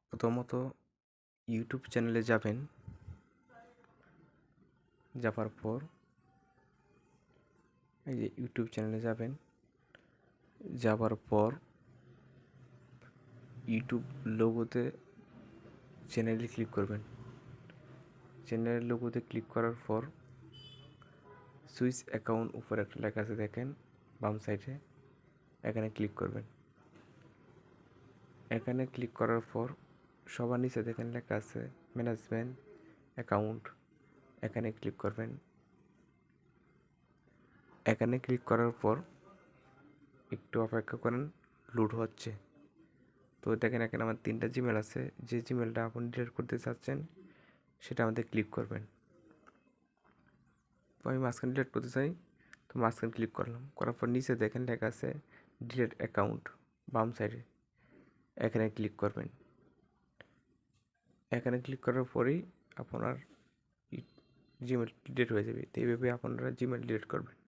প্রথমত ইউটিউব চ্যানেলে যাবেন, যাওয়ার পর এই যে ইউটিউব চ্যানেলে যাওয়ার পর ইউটিউব লোগোতে চ্যানেলে ক্লিক করবেন। চ্যানেলের লোগোতে ক্লিক করার পর সুইচ অ্যাকাউন্ট উপরে একটা লেখা আছে দেখেন বাম সাইডে, এখানে ক্লিক করবেন। এখানে ক্লিক করার পর সবার নিচে দেখেন লেখা আছে ম্যানেজমেন্ট অ্যাকাউন্ট, এখানে ক্লিক করবেন। এখানে ক্লিক করার পর একটু অপেক্ষা করেন, লোড হচ্ছে। তো দেখেন এখানে আমার 3টা জিমেল আছে, যে জিমেলটা আপনি ডিলিট করতে চাচ্ছেন সেটা আমাদের ক্লিক করবেন। তো আমি মাঝখানে ডিলিট করতে চাই, তো মাঝখানে ক্লিক করলাম, করার পর নিচে দেখেন লেখা আছে ডিলিট অ্যাকাউন্ট বাম সাইডে, এখানে ক্লিক করবেন। এখানে ক্লিক করার পরেই আপনার জিমেল ডিলিট হয়ে যাবে। তো এইভাবে আপনারা জিমেল ডিলিট করবেন।